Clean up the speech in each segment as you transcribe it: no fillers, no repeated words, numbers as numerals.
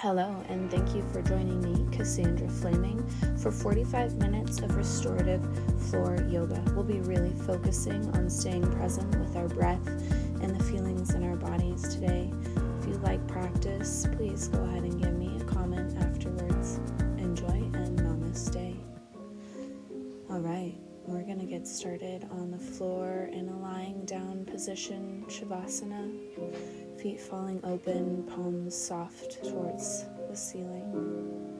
Hello, and thank you for joining me, Cassandra Flaming, for 45 minutes of restorative floor yoga. We'll be really focusing on staying present with our breath and the feelings in our bodies today. If you like practice, please go ahead and give me a comment afterwards. Enjoy and namaste. All right, we're going to get started on the floor in a lying down position, Shavasana. Feet falling open, palms soft towards the ceiling.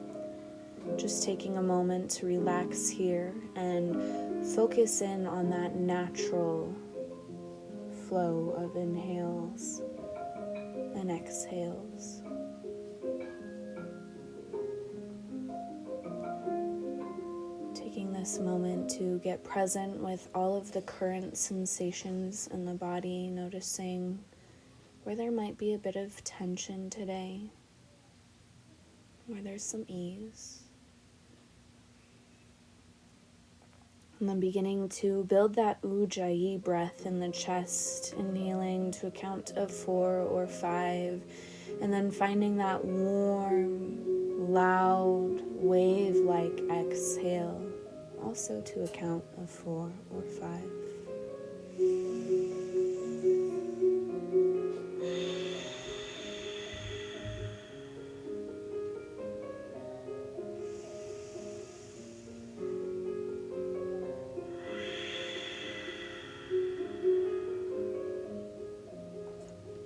Just taking a moment to relax here and focus in on that natural flow of inhales and exhales. Taking this moment to get present with all of the current sensations in the body, noticing where there might be a bit of tension today, where there's some ease. And then beginning to build that ujjayi breath in the chest, inhaling to a count of 4 or 5, and then finding that warm, loud, wave-like exhale, also to a count of 4 or 5.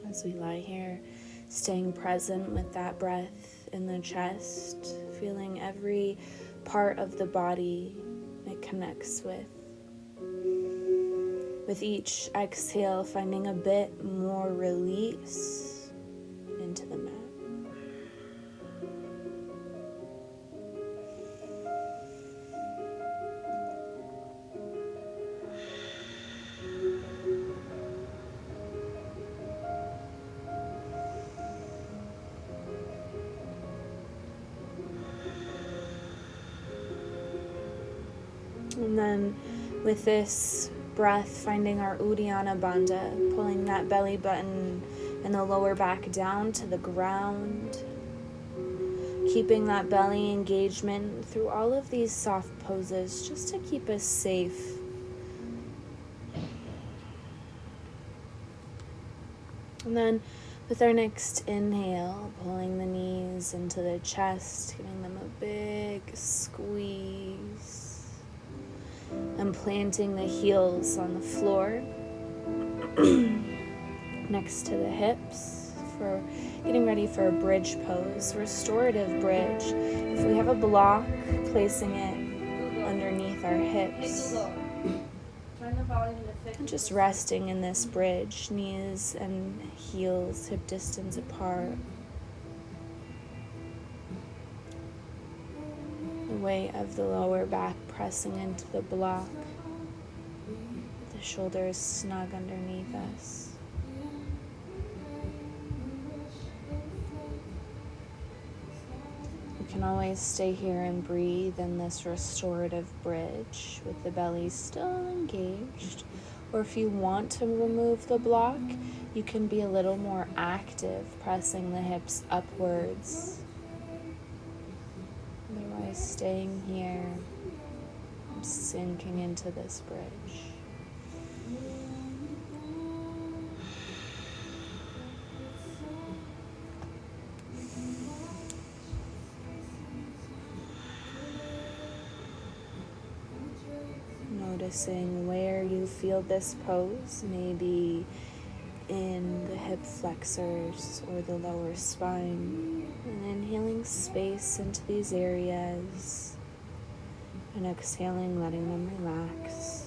As we lie here, staying present with that breath in the chest, feeling every part of the body it connects with. With each exhale, finding a bit more release into the mat. And then with this breath, finding our Uddiyana Bandha, pulling that belly button and the lower back down to the ground. Keeping that belly engagement through all of these soft poses just to keep us safe. And then with our next inhale, pulling the knees into the chest, giving them a big squeeze. And planting the heels on the floor next to the hips for getting ready for a bridge pose, restorative bridge. If we have a block, placing it underneath our hips. And just resting in this bridge, knees and heels hip distance apart. The weight of the lower back pressing into the block. The shoulders snug underneath us. You can always stay here and breathe in this restorative bridge with the belly still engaged. Or if you want to remove the block, you can be a little more active, pressing the hips upwards. Otherwise, staying here, sinking into this bridge. Noticing where you feel this pose, maybe in the hip flexors or the lower spine, and inhaling space into these areas and exhaling, letting them relax.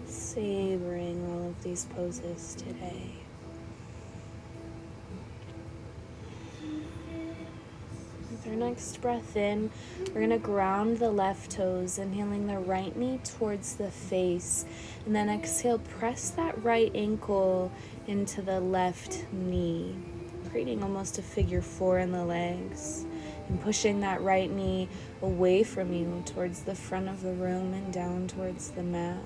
Savoring all of these poses today. With our next breath in, we're going to ground the left toes, inhaling the right knee towards the face, and then exhale, press that right ankle into the left knee, creating almost a figure 4 in the legs. And pushing that right knee away from you towards the front of the room and down towards the mat.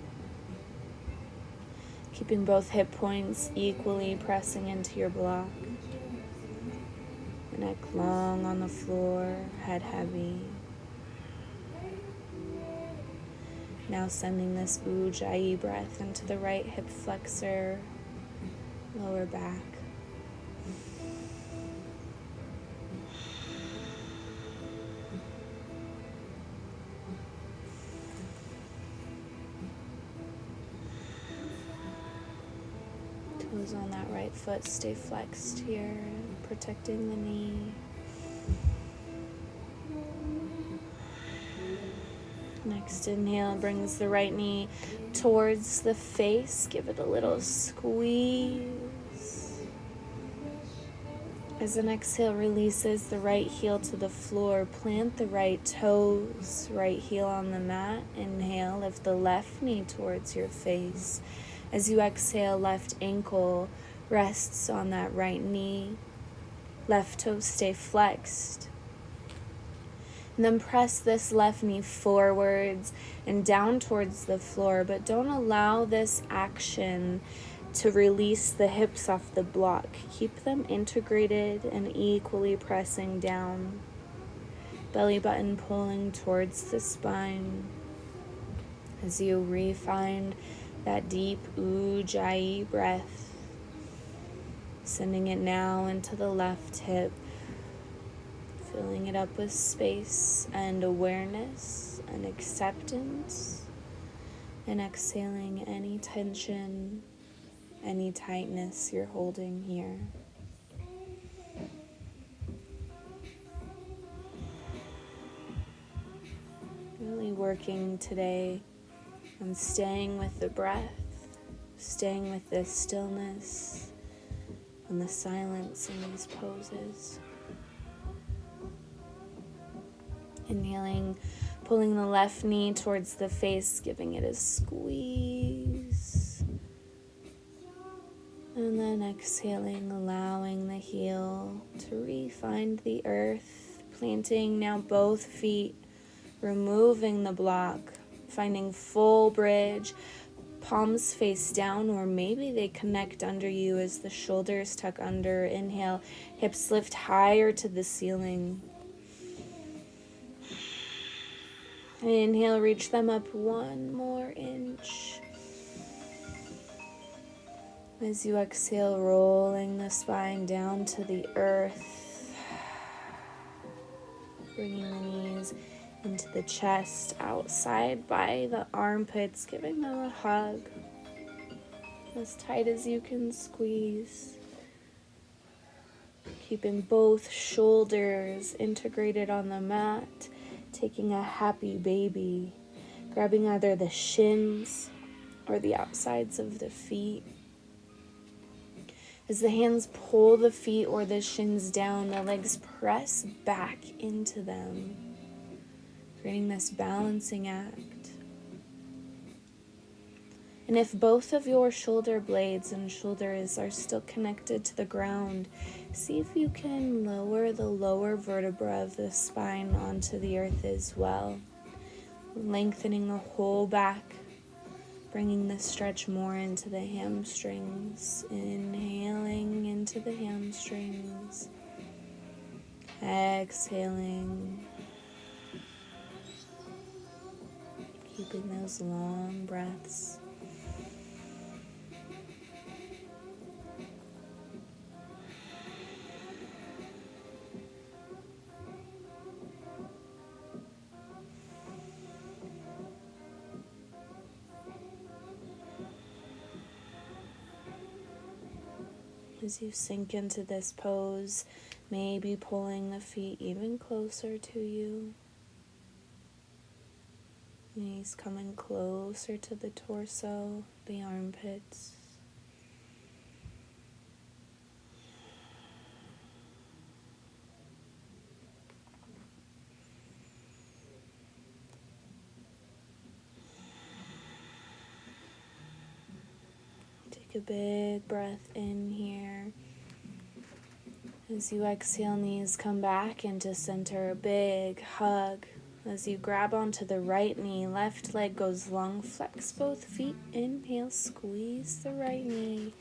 Keeping both hip points equally pressing into your block. The neck long on the floor, head heavy. Now sending this Ujjayi breath into the right hip flexor, lower back. Toes on that right foot stay flexed here, protecting the knee. Next inhale brings the right knee towards the face. Give it a little squeeze. As an exhale releases the right heel to the floor, plant the right toes, right heel on the mat. Inhale, lift the left knee towards your face. As you exhale, left ankle rests on that right knee. Left toes stay flexed. And then press this left knee forwards and down towards the floor, but don't allow this action to release the hips off the block. Keep them integrated and equally pressing down. Belly button pulling towards the spine. As you re-find that deep Ujjayi breath, sending it now into the left hip. Filling it up with space and awareness and acceptance, and exhaling any tension, any tightness you're holding here. Really working today on staying with the breath, staying with this stillness and the silence in these poses. Inhaling, pulling the left knee towards the face, giving it a squeeze. And then exhaling, allowing the heel to re-find the earth. Planting now both feet, removing the block, finding full bridge, palms face down, or maybe they connect under you as the shoulders tuck under. Inhale, hips lift higher to the ceiling. Inhale, reach them up one more inch. As you exhale, rolling the spine down to the earth. Bringing the knees into the chest, outside by the armpits, giving them a hug. As tight as you can squeeze. Keeping both shoulders integrated on the mat. Taking a happy baby, grabbing either the shins or the outsides of the feet. As the hands pull the feet or the shins down, the legs press back into them, creating this balancing act. And if both of your shoulder blades and shoulders are still connected to the ground, see if you can lower the lower vertebra of the spine onto the earth as well. Lengthening the whole back, bringing the stretch more into the hamstrings. Inhaling into the hamstrings. Exhaling. Keeping those long breaths. As you sink into this pose, maybe pulling the feet even closer to you. Knees coming closer to the torso, the armpits. Take a big breath in here. As you exhale, knees come back into center, a big hug. As you grab onto the right knee, left leg goes long, flex both feet. Inhale, squeeze the right knee.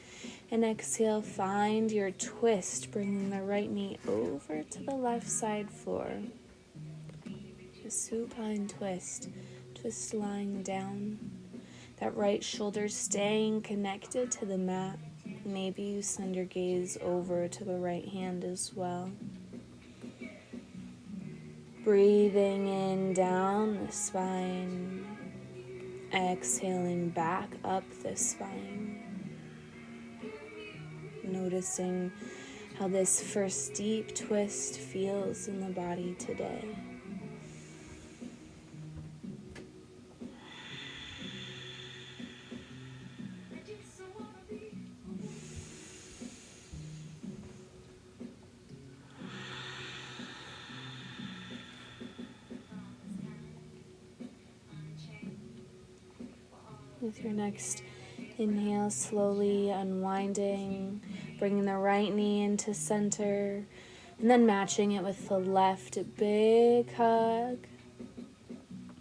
And exhale, find your twist, bringing the right knee over to the left side floor. Just supine twist, twist lying down. That right shoulder staying connected to the mat. Maybe you send your gaze over to the right hand as well. Breathing in down the spine, exhaling back up the spine. Noticing how this first deep twist feels in the body today. With your next inhale, slowly unwinding, bringing the right knee into center, and then matching it with the left. A big hug.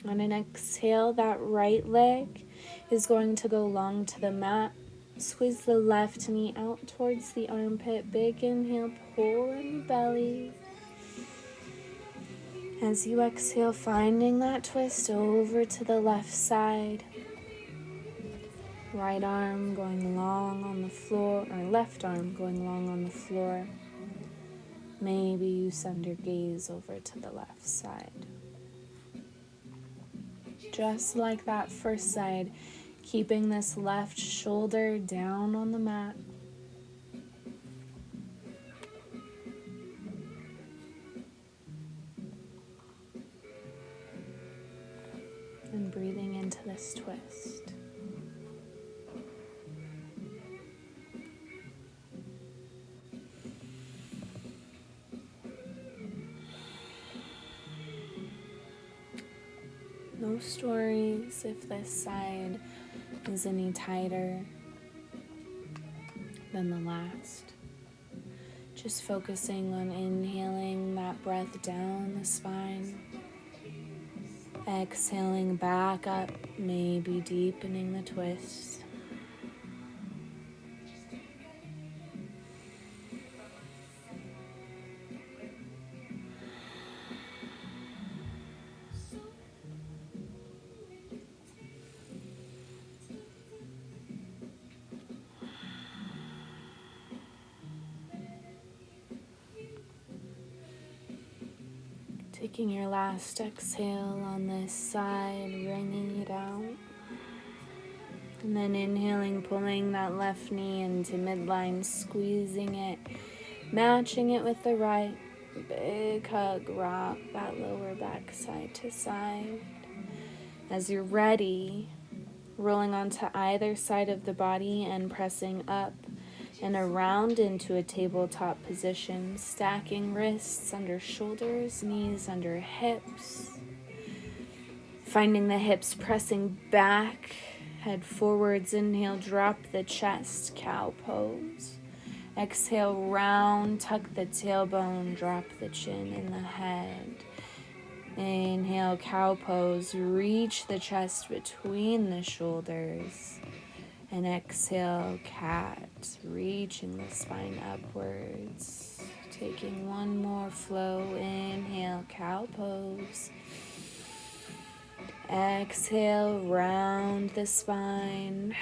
On an exhale, that right leg is going to go long to the mat. Squeeze the left knee out towards the armpit. Big inhale, pull in the belly. As you exhale, finding that twist over to the left side. Right arm going long on the floor, or left arm going long on the floor. Maybe you send your gaze over to the left side. Just like that first side, keeping this left shoulder down on the mat. And breathing into this twist. No stories if this side is any tighter than the last. Just focusing on inhaling that breath down the spine. Exhaling back up, maybe deepening the twist. Taking your last exhale on this side, wringing it out. And then inhaling, pulling that left knee into midline, squeezing it, matching it with the right. Big hug, rock that lower back side to side. As you're ready, rolling onto either side of the body and pressing up and around into a tabletop position, stacking wrists under shoulders, knees under hips. Finding the hips pressing back, head forwards. Inhale, drop the chest, cow pose. Exhale, round, tuck the tailbone, drop the chin and the head. Inhale, cow pose, reach the chest between the shoulders. And exhale, cat, reaching the spine upwards. Taking one more flow. Inhale, cow pose. Exhale, round the spine.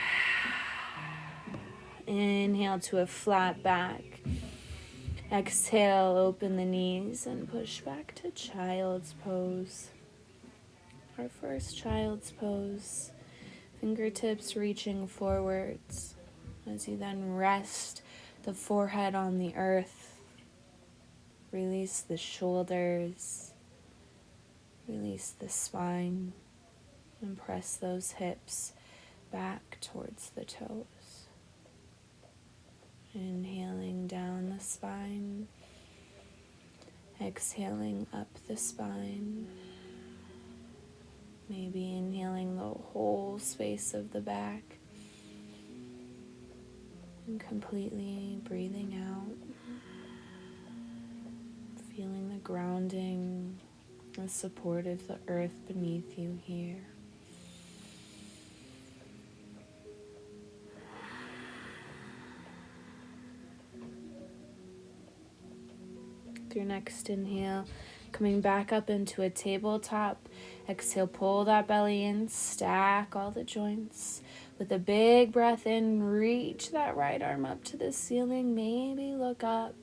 Inhale to a flat back. Exhale, open the knees and push back to child's pose. Our first child's pose. Fingertips reaching forwards as you then rest the forehead on the earth. Release the shoulders. Release the spine. And press those hips back towards the toes. Inhaling down the spine. Exhaling up the spine. Maybe inhaling the whole space of the back and completely breathing out. feeling the grounding, the support of the earth beneath you here. With your next inhale, coming back up into a tabletop. Exhale, pull that belly in, stack all the joints. With a big breath in, reach that right arm up to the ceiling. Maybe look up.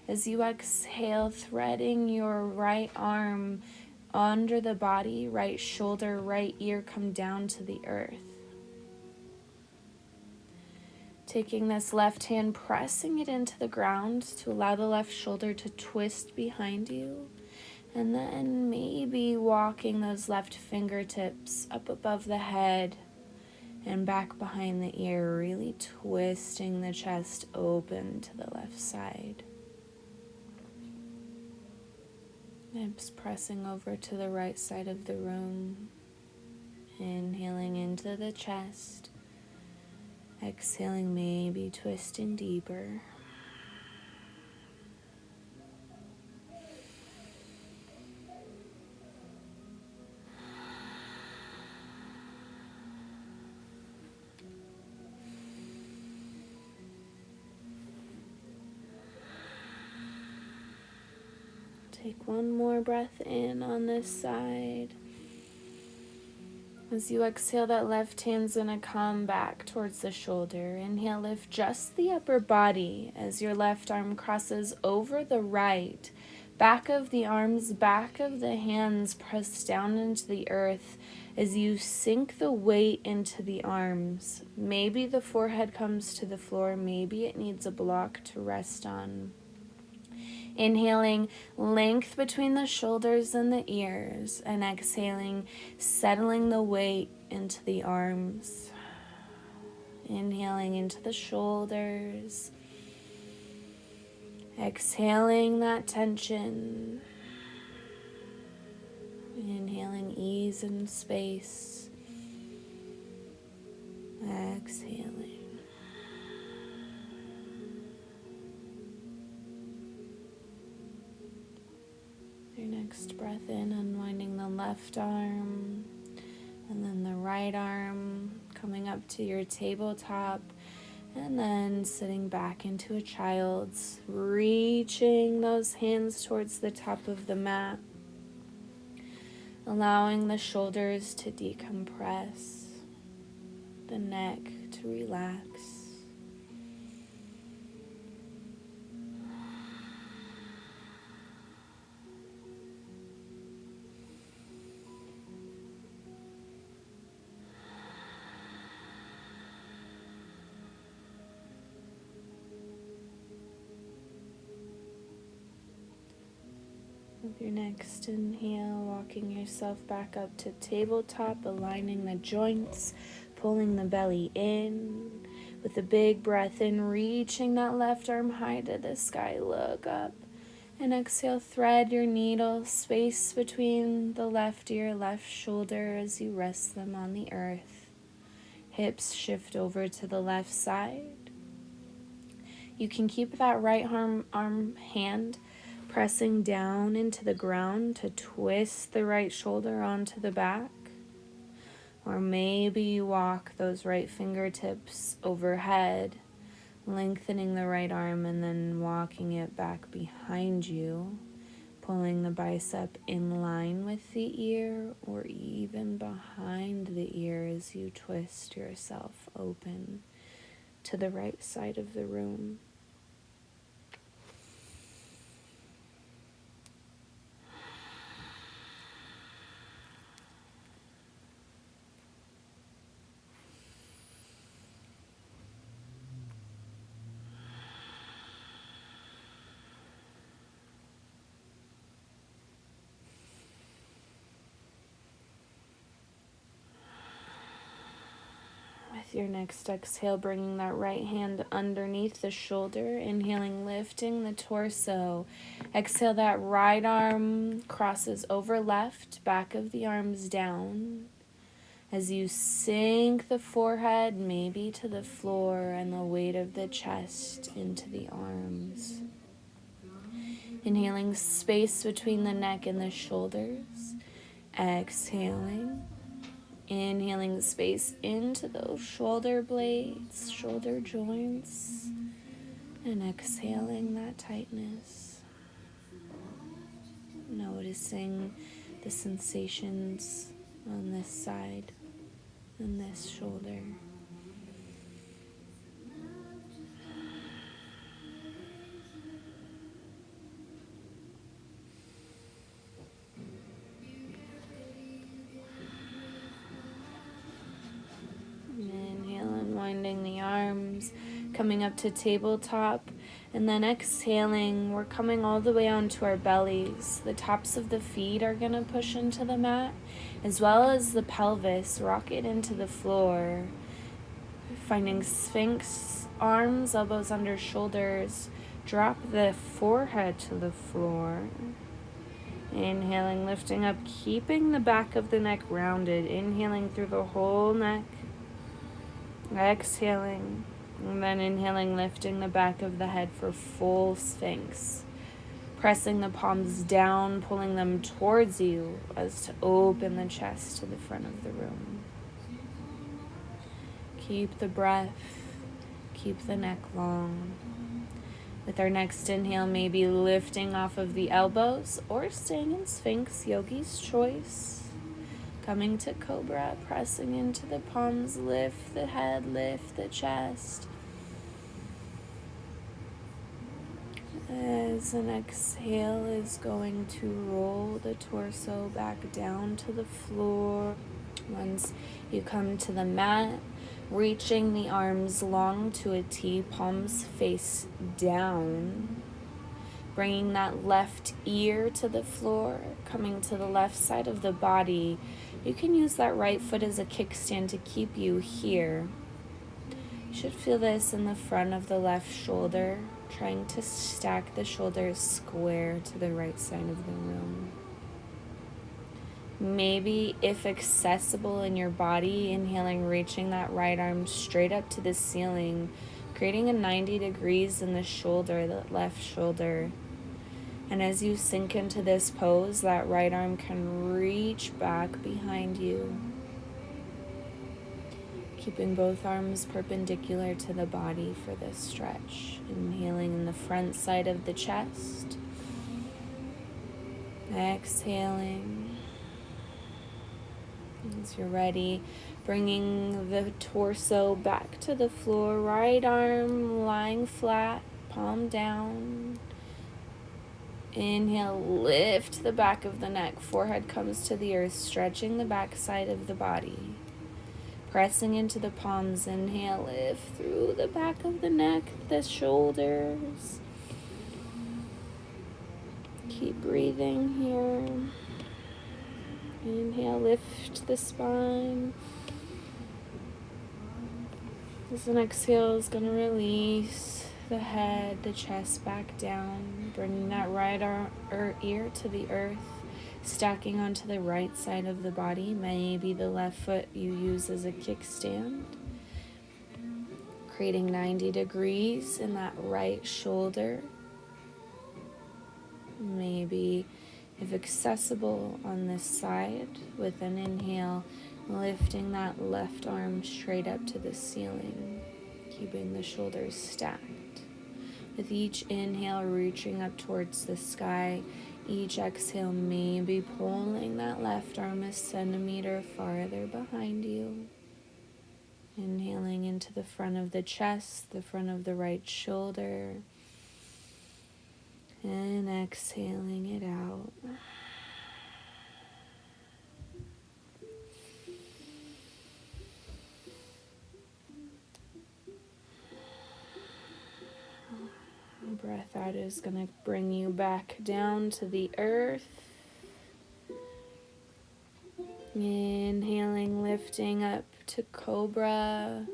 As you exhale, threading your right arm under the body, right shoulder, right ear, come down to the earth. Taking this left hand, pressing it into the ground to allow the left shoulder to twist behind you. And then maybe walking those left fingertips up above the head and back behind the ear, really twisting the chest open to the left side. Hips pressing over to the right side of the room. Inhaling into the chest. Exhaling, maybe twisting deeper. Take one more breath in on this side. As you exhale, that left hand's gonna come back towards the shoulder. Inhale, lift just the upper body as your left arm crosses over the right. Back of the arms, back of the hands press down into the earth as you sink the weight into the arms. Maybe the forehead comes to the floor, maybe it needs a block to rest on. Inhaling, length between the shoulders and the ears, and exhaling, settling the weight into the arms. Inhaling into the shoulders. Exhaling that tension. Inhaling ease and space. Exhaling. Your next breath in, unwinding the left arm, and then the right arm, coming up to your tabletop, and then sitting back into a child's, reaching those hands towards the top of the mat, allowing the shoulders to decompress, the neck to relax. With your next inhale, walking yourself back up to tabletop, aligning the joints, pulling the belly in. With a big breath in, reaching that left arm high to the sky, look up. And exhale, thread your needle, space between the left ear, left shoulder as you rest them on the earth. Hips shift over to the left side. You can keep that right arm hand pressing down into the ground to twist the right shoulder onto the back. Or maybe you walk those right fingertips overhead, lengthening the right arm and then walking it back behind you, pulling the bicep in line with the ear or even behind the ear as you twist yourself open to the right side of the room. With your next exhale, bringing that right hand underneath the shoulder. Inhaling, lifting the torso. Exhale, that right arm crosses over left, back of the arms down. As you sink the forehead maybe to the floor and the weight of the chest into the arms. Inhaling space between the neck and the shoulders. Exhaling. Inhaling space into those shoulder blades, shoulder joints. And exhaling that tightness. Noticing the sensations on this side and this shoulder. Inhale, unwinding the arms, coming up to tabletop, and then exhaling, we're coming all the way onto our bellies. The tops of the feet are going to push into the mat, as well as the pelvis, rock it into the floor. Finding Sphinx, arms, elbows under shoulders, drop the forehead to the floor. Inhaling, lifting up, keeping the back of the neck rounded, inhaling through the whole neck. Exhaling, and then inhaling, lifting the back of the head for full Sphinx. Pressing the palms down, pulling them towards you as to open the chest to the front of the room. Keep the breath, keep the neck long. With our next inhale, maybe lifting off of the elbows or staying in Sphinx, yogi's choice. Coming to Cobra, pressing into the palms, lift the head, lift the chest. As an exhale is going to roll the torso back down to the floor. Once you come to the mat, reaching the arms long to a T, palms face down. Bringing that left ear to the floor, coming to the left side of the body. You can use that right foot as a kickstand to keep you here. You should feel this in the front of the left shoulder, trying to stack the shoulders square to the right side of the room. Maybe, if accessible in your body, inhaling, reaching that right arm straight up to the ceiling, creating a 90 degrees in the shoulder, the left shoulder. And as you sink into this pose, that right arm can reach back behind you. Keeping both arms perpendicular to the body for this stretch. Inhaling in the front side of the chest. Exhaling. As you're ready, bringing the torso back to the floor. Right arm lying flat, palm down. Inhale, lift the back of the neck, forehead comes to the earth, stretching the back side of the body. Pressing into the palms, inhale, lift through the back of the neck, the shoulders. Keep breathing here. Inhale, lift the spine. As an exhale is going to release the head, the chest back down, bringing that right ear to the earth, stacking onto the right side of the body, maybe the left foot you use as a kickstand, creating 90 degrees in that right shoulder, maybe if accessible on this side, with an inhale, lifting that left arm straight up to the ceiling, keeping the shoulders stacked. With each inhale, reaching up towards the sky. Each exhale, maybe pulling that left arm a centimeter farther behind you. Inhaling into the front of the chest, the front of the right shoulder. And exhaling it out. Breath out is going to bring you back down to the earth. Inhaling, lifting up to Cobra.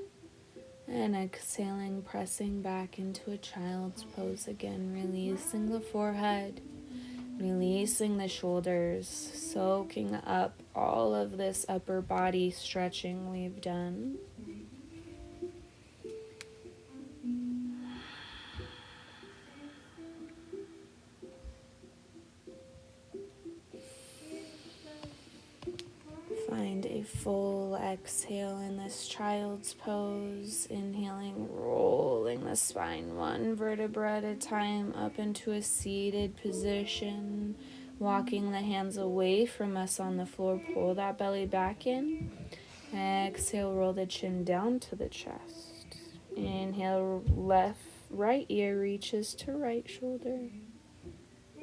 And exhaling, pressing back into a child's pose again. Releasing the forehead. Releasing the shoulders. Soaking up all of this upper body stretching we've done. full exhale in this child's pose. Inhaling, rolling the spine one vertebra at a time up into a seated position. Walking the hands away from us on the floor. Pull that belly back in. Exhale, roll the chin down to the chest. Inhale, right ear reaches to right shoulder.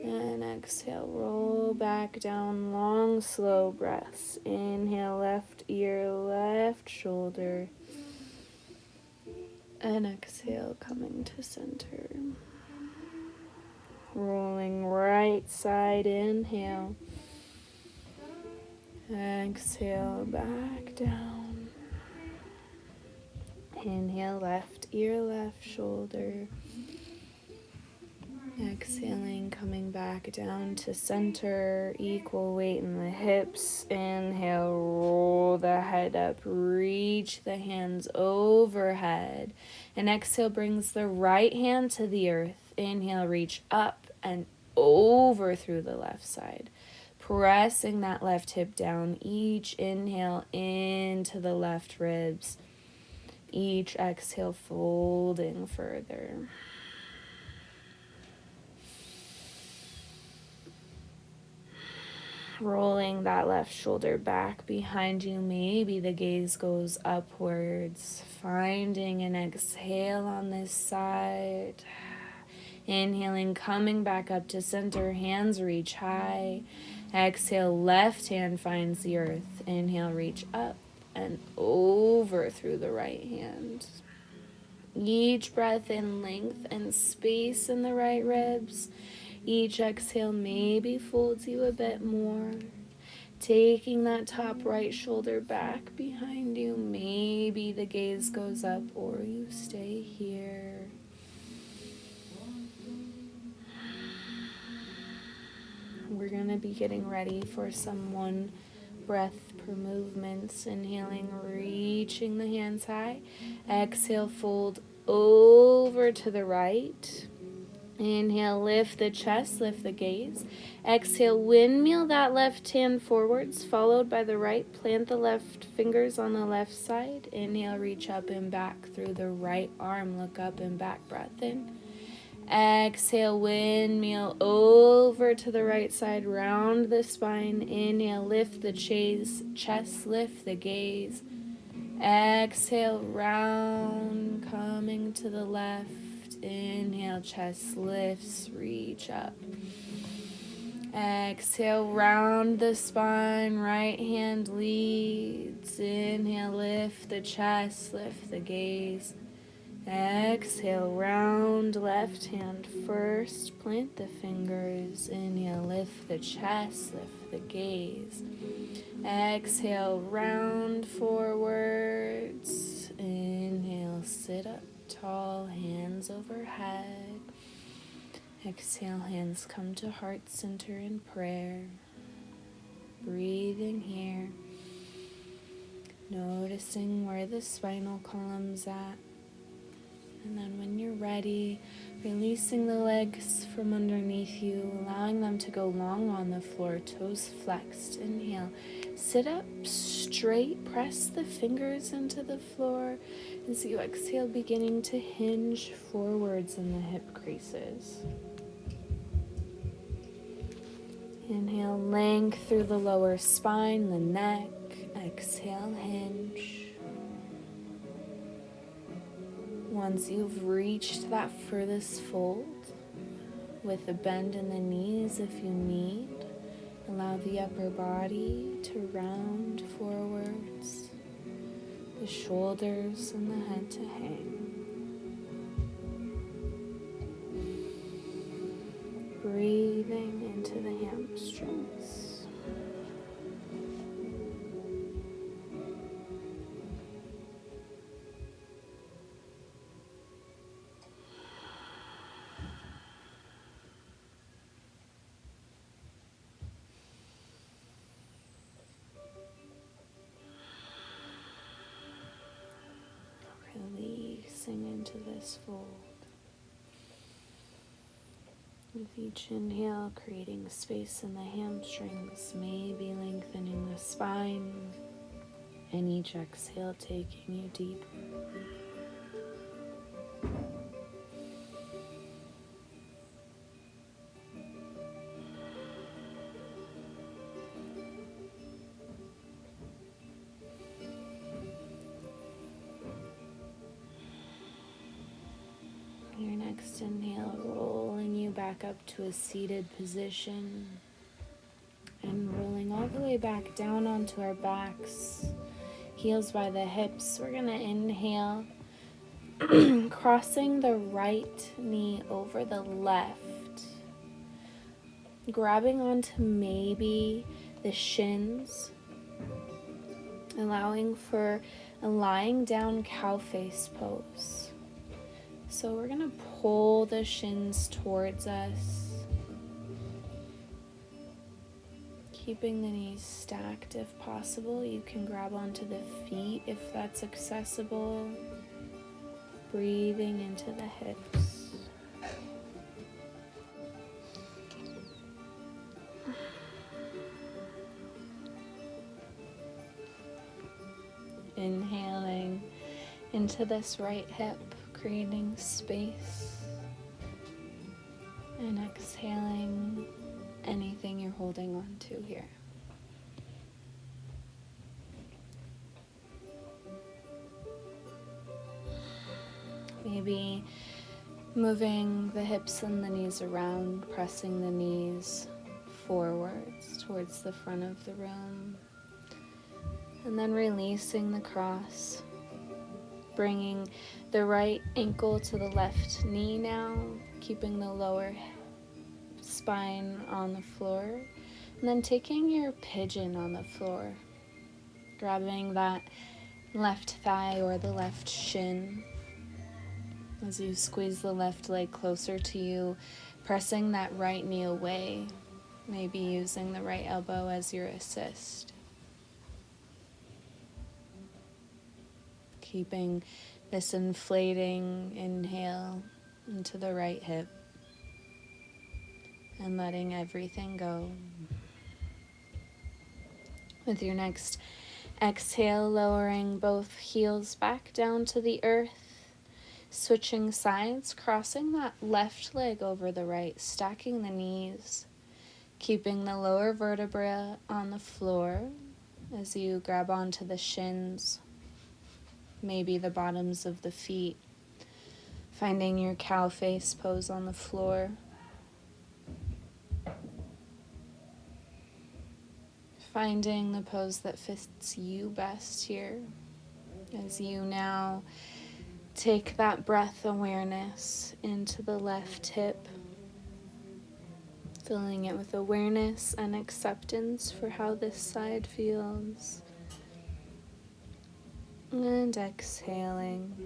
And exhale, roll back down, long, slow breaths. Inhale, left ear, left shoulder. And exhale, coming to center. Rolling right side, inhale. Exhale, back down. Inhale, left ear, left shoulder. Exhaling, coming back down to center, equal weight in the hips. Inhale, roll the head up, reach the hands overhead. And exhale brings the right hand to the earth. Inhale, reach up and over through the left side. Pressing that left hip down. Each inhale into the left ribs. Each exhale folding further. Rolling that left shoulder back behind you. Maybe the gaze goes upwards. Finding an exhale on this side. Inhaling, coming back up to center. Hands reach high. Exhale, left hand finds the earth. Inhale, reach up and over through the right hand. Each breath in, length and space in the right ribs. Each exhale maybe folds you a bit more. Taking that top right shoulder back behind you. Maybe the gaze goes up or you stay here. We're going to be getting ready for some one breath per movements. Inhaling, reaching the hands high. Exhale, fold over to the right. Inhale, lift the chest, lift the gaze. Exhale, windmill that left hand forwards, followed by the right. Plant the left fingers on the left side. Inhale, reach up and back through the right arm. Look up and back, breath in. Exhale, windmill over to the right side, round the spine. Inhale, lift the chest, lift the gaze. Exhale, round, coming to the left. Inhale, chest lifts, reach up. Exhale, round the spine, right hand leads. Inhale, lift the chest, lift the gaze. Exhale, round, left hand first, plant the fingers. Inhale, lift the chest, lift the gaze. Exhale, round forwards. Inhale, sit up tall, hands overhead. Exhale, hands come to heart center in prayer. Breathing here. Noticing where the spinal column's at. And then when you're ready, releasing the legs from underneath you, allowing them to go long on the floor, toes flexed. Inhale, sit up straight, press the fingers into the floor. As you exhale, beginning to hinge forwards in the hip creases. Inhale, length through the lower spine, the neck. Exhale, hinge. Once you've reached that furthest fold, with a bend in the knees if you need, allow the upper body to round forwards, the shoulders and the head to hang. Breathing into the hamstrings. Releasing into this fold. With each inhale, creating space in the hamstrings, maybe lengthening the spine. And each exhale taking you deeper. Your next inhale, rolling you back up to a seated position and rolling all the way back down onto our backs, heels by the hips. We're gonna inhale, crossing the right knee over the left, grabbing onto maybe the shins, allowing for a lying down cow face pose. So we're going to pull the shins towards us, keeping the knees stacked if possible. You can grab onto the feet if that's accessible. Breathing into the hips. Inhaling into this right hip, creating space, and exhaling anything you're holding on to here. Maybe moving the hips and the knees around, pressing the knees forwards towards the front of the room, and then releasing the cross. Bringing the right ankle to the left knee now, keeping the lower spine on the floor, and then taking your pigeon on the floor, grabbing that left thigh or the left shin as you squeeze the left leg closer to you, pressing that right knee away, maybe using the right elbow as your assist. Keeping this inflating inhale into the right hip and letting everything go. With your next exhale, lowering both heels back down to the earth, switching sides, crossing that left leg over the right, stacking the knees, keeping the lower vertebra on the floor as you grab onto the shins, maybe the bottoms of the feet, finding your cow face pose on the floor. Finding the pose that fits you best here as you now take that breath awareness into the left hip, filling it with awareness and acceptance for how this side feels. And exhaling.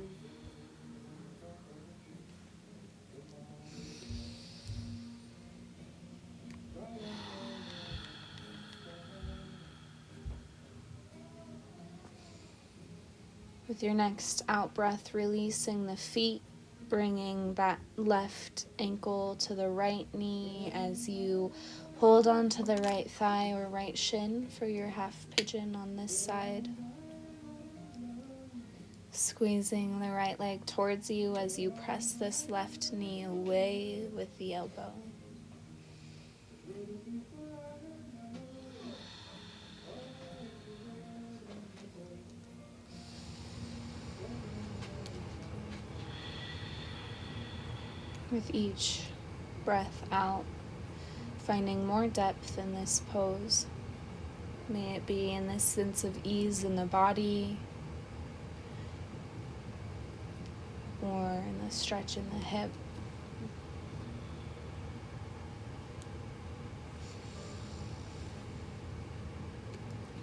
With your next out breath, releasing the feet, bringing that left ankle to the right knee as you hold on to the right thigh or right shin for your half pigeon on this side. Squeezing the right leg towards you as you press this left knee away with the elbow. With each breath out, finding more depth in this pose. May it be in this sense of ease in the body, or in the stretch in the hip.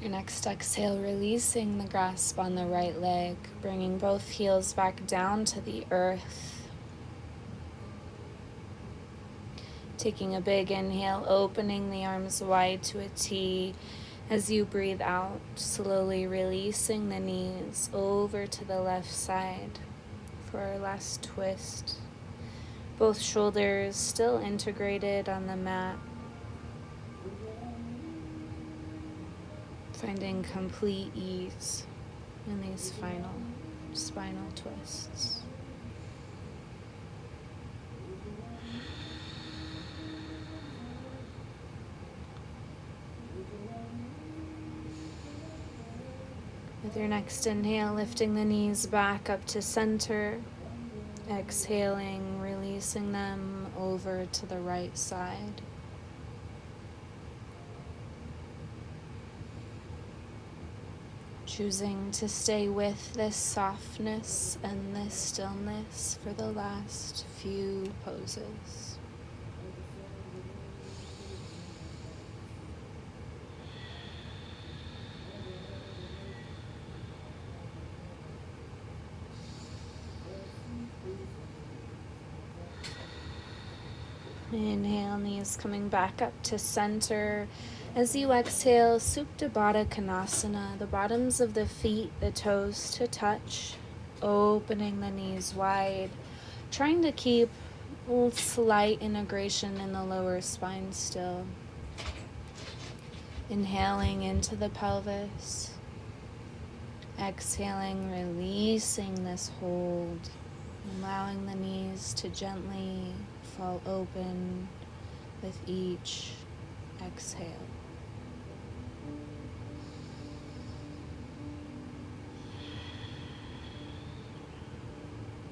Your next exhale, releasing the grasp on the right leg, bringing both heels back down to the earth. Taking a big inhale, opening the arms wide to a T. As you breathe out, slowly releasing the knees over to the left side for our last twist. Both shoulders still integrated on the mat. Finding complete ease. in these final spinal twists. With your next inhale, lifting the knees back up to center. Exhaling, releasing them over to the right side. Choosing to stay with this softness and this stillness for the last few poses. Inhale, knees coming back up to center. As you exhale, Supta Baddha Konasana, the bottoms of the feet, the toes to touch, opening the knees wide, trying to keep a slight integration in the lower spine still. Inhaling into the pelvis, exhaling, releasing this hold, allowing the knees to gently fall open with each exhale.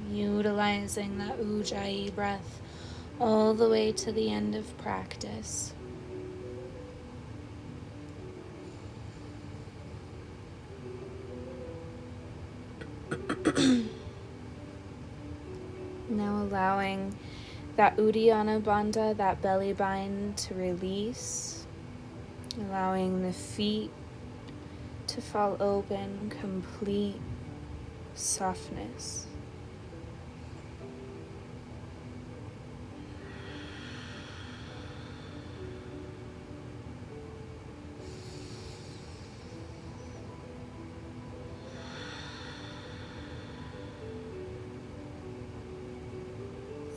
Utilizing that Ujjayi breath all the way to the end of practice. Now allowing that Uddiyana Bandha, that belly bind, to release, allowing the feet to fall open, complete softness.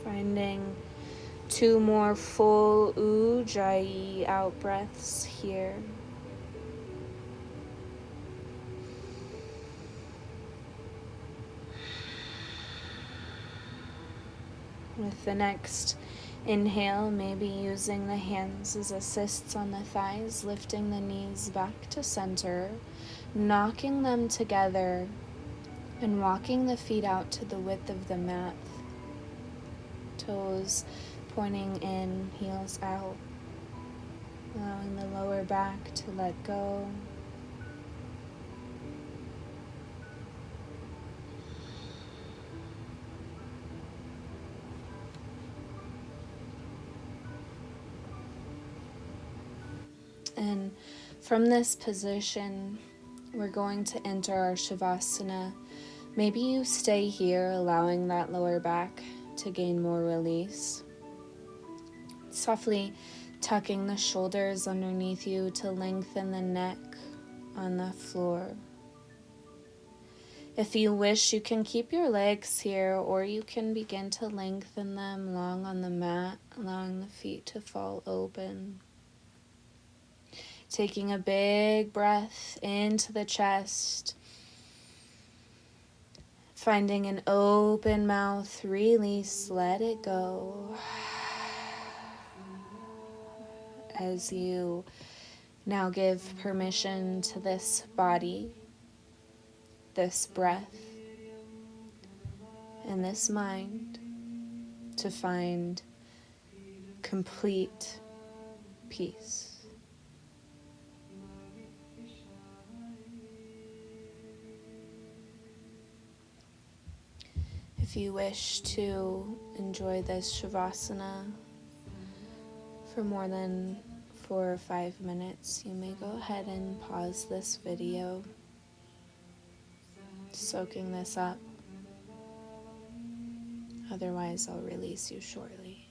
Finding 2 more full Ujjayi out breaths here. With the next inhale, maybe using the hands as assists on the thighs, lifting the knees back to center, knocking them together, and walking the feet out to the width of the mat. Toes pointing in, heels out, allowing the lower back to let go. And from this position, we're going to enter our Shavasana. Maybe you stay here, allowing that lower back to gain more release. Softly tucking the shoulders underneath you to lengthen the neck on the floor. If you wish, you can keep your legs here, or you can begin to lengthen them long on the mat, allowing the feet to fall open. Taking a big breath into the chest. Finding an open mouth, release, let it go. As you now give permission to this body, this breath, and this mind to find complete peace. If you wish to enjoy this Shavasana for more than 4 or 5 minutes, you may go ahead and pause this video, soaking this up. Otherwise, I'll release you shortly.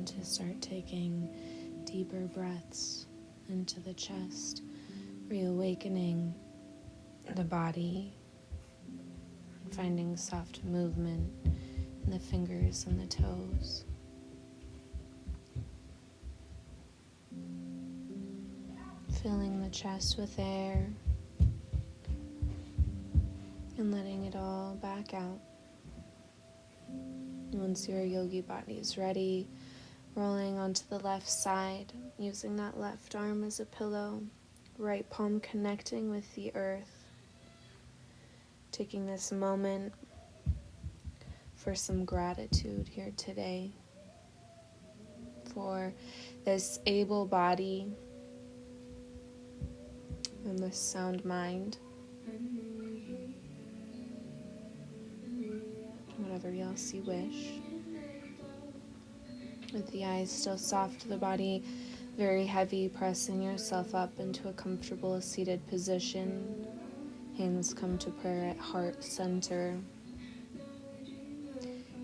and to start taking deeper breaths into the chest, reawakening the body, finding soft movement in the fingers and the toes. Filling the chest with air and letting it all back out. Once your yogi body is ready, rolling onto the left side, using that left arm as a pillow, right palm connecting with the earth. Taking this moment for some gratitude here today for this able body and this sound mind. Whatever else you wish. With the eyes still soft, the body very heavy, pressing yourself up into a comfortable seated position. Hands come to prayer at heart center.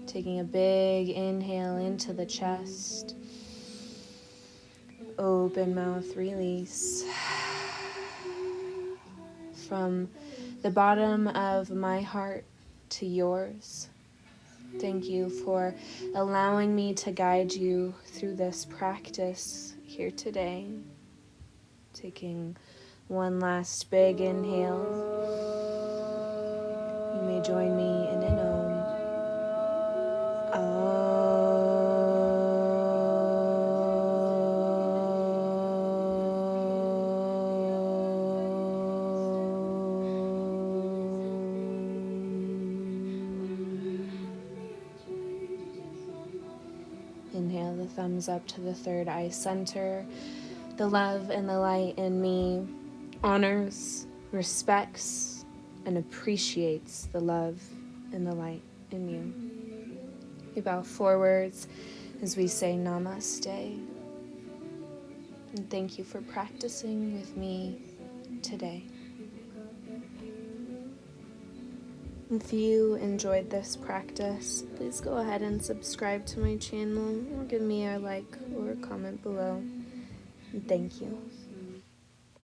Taking a big inhale into the chest. Open mouth, release. From the bottom of my heart to yours, thank you for allowing me to guide you through this practice here today. Taking one last big inhale. You may join me in an Om. Inhale the thumbs up to the third eye center. The love and the light in me honors, respects, and appreciates the love and the light in you. We bow forwards as we say Namaste. And thank you for practicing with me today. If you enjoyed this practice, please go ahead and subscribe to my channel or give me a like or a comment below. And thank you.